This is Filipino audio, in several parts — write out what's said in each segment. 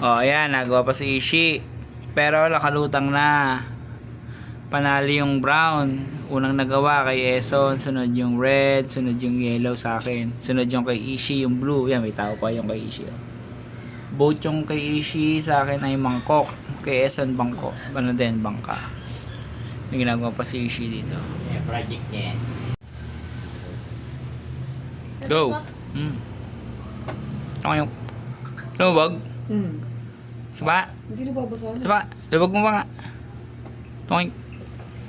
Oh, ayan, nagawa pa si Ishi. Pero nakalutang na. Panalo yung brown. Unang nagawa kay Eson, sunod yung red, sunod yung yellow sa akin. Sunod yung kay Ishi, yung blue. Yan, may tao pa yung kay Ishi. Both yung kay Ishi sa akin ay mangkok. Kay Eson, bangko. Ano din, bangka. May ginagawa pa si Ishi dito. Yung project niya yan. Go! Ako yung lumabog. Saba. Hindi na babasahan. Saba. Lumabog mo pa nga. Toink.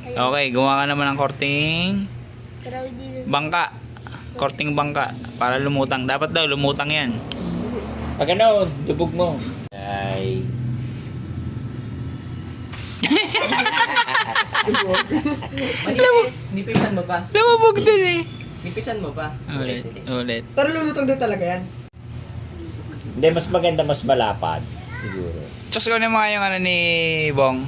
Okay, gumawa ka naman ng korting bangka. Korting bangka. Para lumutang. Dapat daw lumutang yan. Pag ano, dubog mo. Ay. Manipis, nipisan mo pa. Lumabog din eh. Nipisan mo pa. Ulit. Ulit. Pero lulutang din talaga yan. Hindi, mas maganda, mas malapad. Siguro. Tapos ko naman yung ano ni Bong.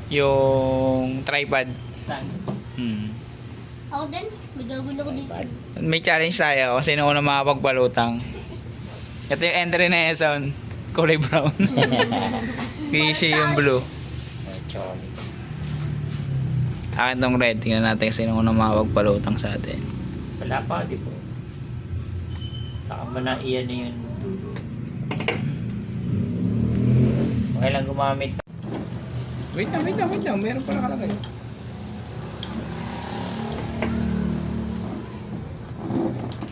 Yung tripod. Stand. Ako din, may gagawin ako dito. Bad. May challenge tayo kung sino una makapagpalutang. Ito yung entry na Eson. Kulay brown. Kishi yung blue. Choli. Akin tong red. Tingnan natin kung sino una makapagpalutang sa atin. Wala pa, di po. Baka mo na iyan na yun dulo. Okay lang gumamit. Wait lang. Meron pa nakalagay.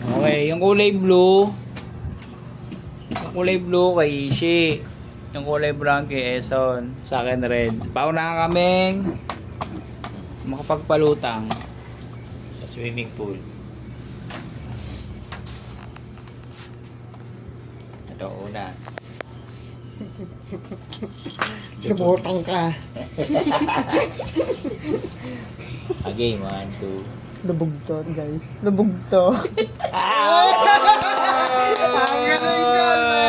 Okay, yung kulay blue. Yung kulay blue kay Ishi. Yung kulay brown kay Eson. Sa akin red. Paunahan kaming makapagpalutang. Sa swimming pool. Ito una. Lumutang ka. Okay, 1, 2. Lubog to, guys. Lubog to.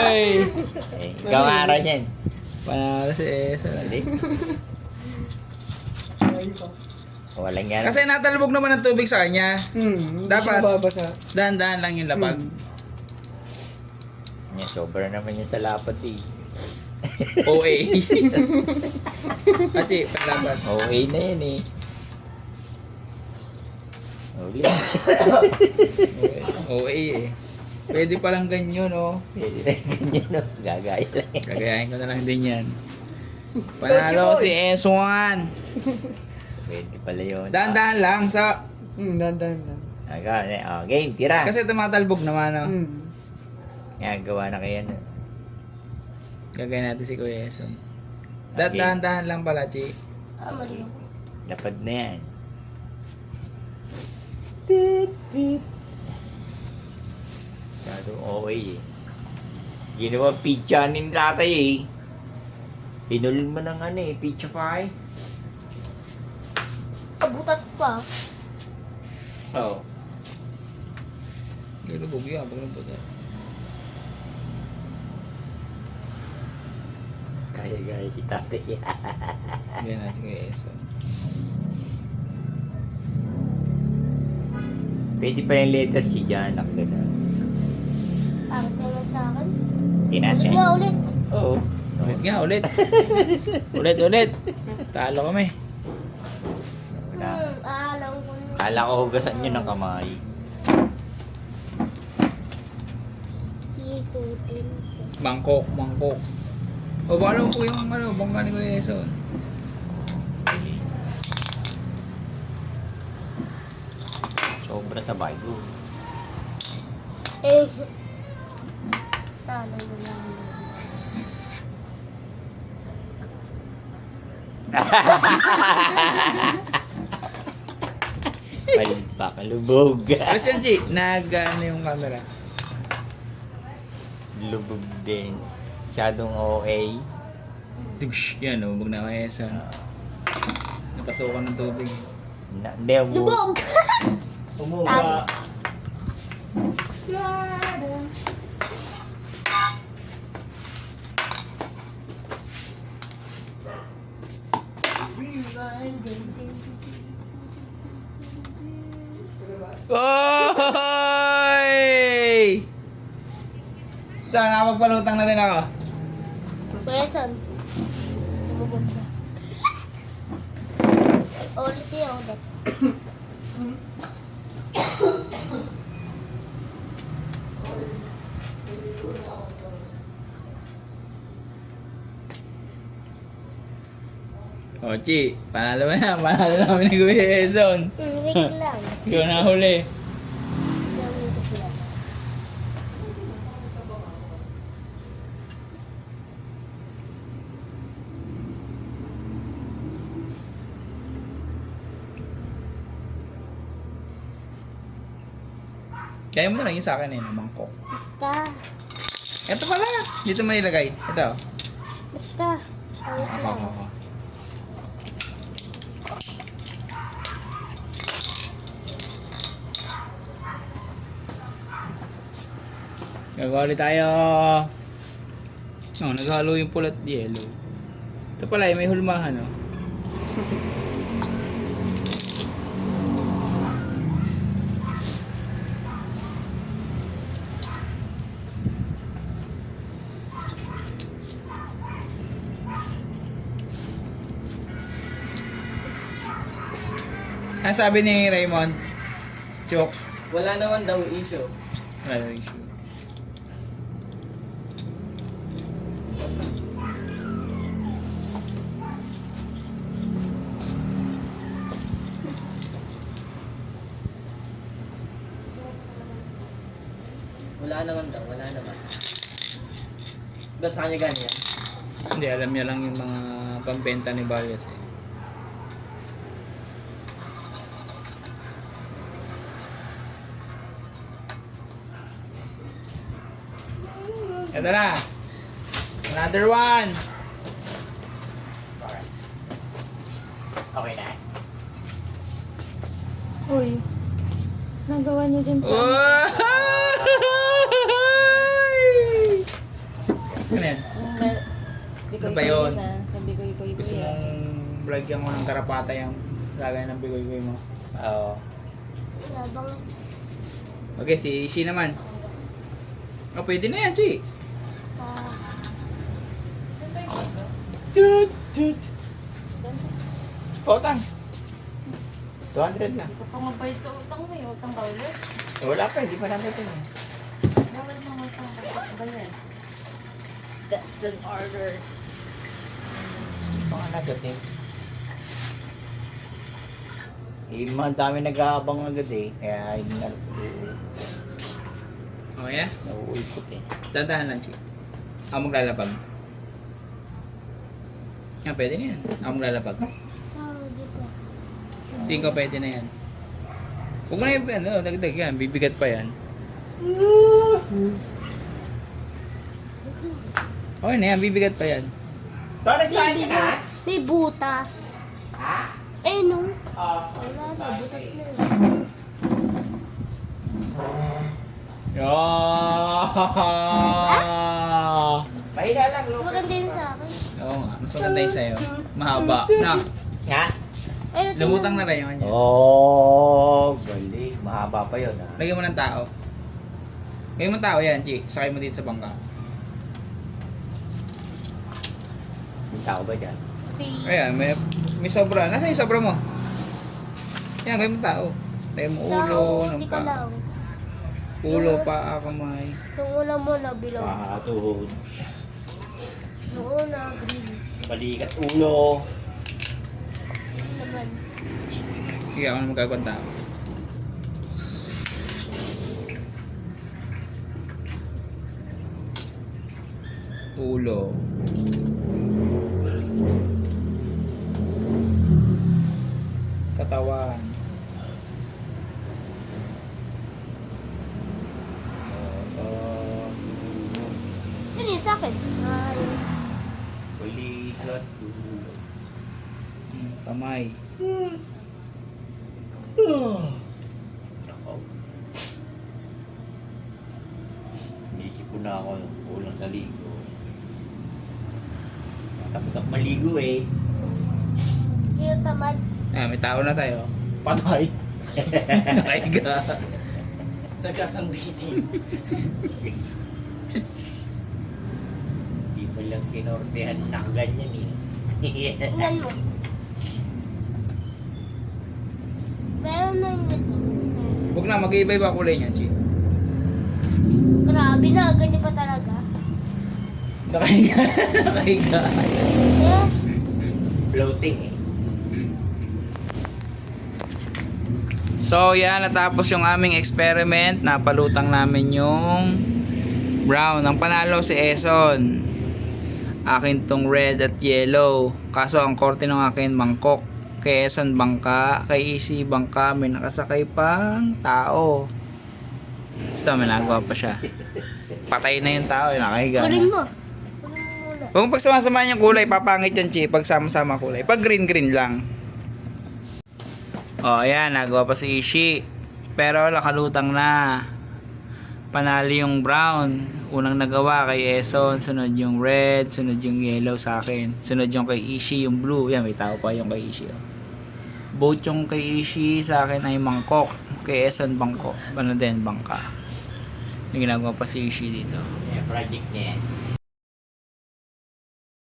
Ay! Ikaw araw niyan. Panalo si Eson. Hindi. Walang yan. Kasi natalbog naman ng tubig sa kanya. Dapat. Dapat. Babasa. Dahan-dahan lang yung lapag. Yan, sobra naman yun sa lapad eh. OA. Achi, paglaban. Okay na yan eh. Uli. OA eh. Pwede palang ganyan, no? Pwede na yung ganyan no. Gagaya lang yan. Gagayahin ko na lang din yan. Panalo si S1. Pwede pala yun. Dahan-dahan lang sa... Dandan lang. Game, tira. Kasi tumatalbog naman, no? Gawa na kayo na. Gagayin natin si Kuya Eson. Okay. Dahan-dahan lang pala, Chi. Mali. Lapad na yan. Tit, tit. Masyadong okay eh. Ginawa pizza ni tatay eh. Pinulun mo ng ano eh, pizza pie. Kabutas pa. Oo. Nilubog yan, pag nabot yan. Kaya si tatay. Gagayin natin Kuya Eson. Pwede pa yung letter C dyan. Gano'n. Bakit naman sa akin? Hindi Ulit natin. nga, ulit. Oo. Ulit nga, ulit. ulit. Talo kami. Wala. Alam ko na. Kala ko hugasan nyo ng kamay. Ikutin. Mangkok. O, baka po yung ano, bangka ni Kuya Eson. Sobra sa bago. Eh. Talo mo lang. Pakalubog. Christian Chi, ano yung camera? Lubog din. Masyadong okay. Tush, yan, lumubog na Kuya Eson. Napasukan ng tubig. Hindi mo. Lubog! Umuga. Oy! Ito, nakapagpalutang na din ako. Kuya Son. Lumubog na. Ulit siya ulit. O, Chi, panalo mo na. Panalo namin ni Kuya Eson. Wait lang. Ikaw na huli. Gawin ko sila. Kaya mo na lang yung sa akin eh, mangkok. Basta. Ito pala. Dito mo ilagay. Ito. Basta. Wait lang. Ako. Gagawa ulit tayo. Naghalo yung pula at yellow. Ito pala, may hulmahan, oh. Ang sabi ni Raymond, Chokes, Wala naman daw issue. wala daw issue. Wala naman daw, wala naman. Ba't sa kanya ganyan? Hindi, alam niya lang yung mga pambenta ni Barrios eh. Ito na. Another one. Okay na. Uy, nagawa niyo dyan sa... Oy! Ano yan? Bikoy Ano ba yun? Sabi ko, Gusto mong vlogyan mo ng karapata yung lagay ng bigoy-bigoy mo. Oo. Labang. Okay, si Ishi naman. Oh, pwede na yan, Chi. Tut, tut. Utang. 200 lang. Ito pa mabait sa utang mo, utang ka ulit. Wala pa, hindi pa namin ito. Bawal mga utang, bayan. That's an order. Ito nga nagot eh. Mga dami nag-aabang agad eh. Kaya hindi na Okay na? nauuikot eh. Dandahan lang, Chi. Ako maglalapag. Ah, pwede na yan. Ako maglalapag. Di ba? Tingin ko pwede na yan. Huwag mo na yung ano, dagdag yan. Bibigat pa yan. Okay na yan, bibigat pa yan. Ito, nagsahin ka na? May butas. Ha? Eh, no. Oo. Wala na, butas na. Mahina lang, Mas Lucas. maganda yun sa akin. Oo nga, mas maganda yung sa'yo. Mahaba. Na, Nga? Ay, lumutang na rin yung kanya. Oh, galing. Mahaba pa yun ah. Lagyan mo ng tao. Lagyan mo ng tao yan, Chi. Sakay mo dito sa bangka. May tao ba dyan? Ayan, may sobra. Nasaan yung sobra mo? Yan, gawin mo tao. Lagyan mo ulo, ng Hindi ka pa. lang. Ulo, paa, kamay. Nung una mo na bilog. Tuhod. Nung una, green. Balikat ulo. Naman. Sige, ako na magkagawang tao. Ulo. Katawan. Yun yun sa akin. Ay, Balikat ulo. Kamay. Nako. Inisip ko na ako ulang naligo. Takot ako maligo eh. sino tamad? Ah, may tao na tayo. Patay. Nakahiga. Sa kasang dating. Di Walang kinortehan na ganyan eh. Tingnan mo. Meron na yung ito. Huwag na, mag-iiba-iba kulay niya, Chi. Grabe na, ganyan pa talaga. Nakahiga. Nakahiga. Yeah. Floating eh. So yan, natapos yung aming experiment. Napalutang namin yung brown. Ang panalo si Eson. Akin tong red at yellow. Kaso ang korte ng akin mangkok. Kay Eson bangka. Kay Easy bangka. May nakasakay pang tao. Basta may nagawa pa siya. Patay na yung tao. Nakahiga Kunin na. mo. Kunin mo muna. Kung pagsama-samahan yung kulay, papangit yan, Chi. Pag sama-sama kulay. Pag green-green lang. Oh, ayan. Nagawa pa si Ishi. Pero nakalutang na. Panalo yung brown. Unang nagawa kay Eson. Sunod yung red. Sunod yung yellow sa akin. Sunod yung kay Ishi, yung blue. Yan, may tao pa yung kay Ishi. Oh. Both yung kay Ishi sa akin ay mangkok. Kay Eson bangko. Ano din, bangka. May ginagawa pa si Ishi dito. Project niya yan.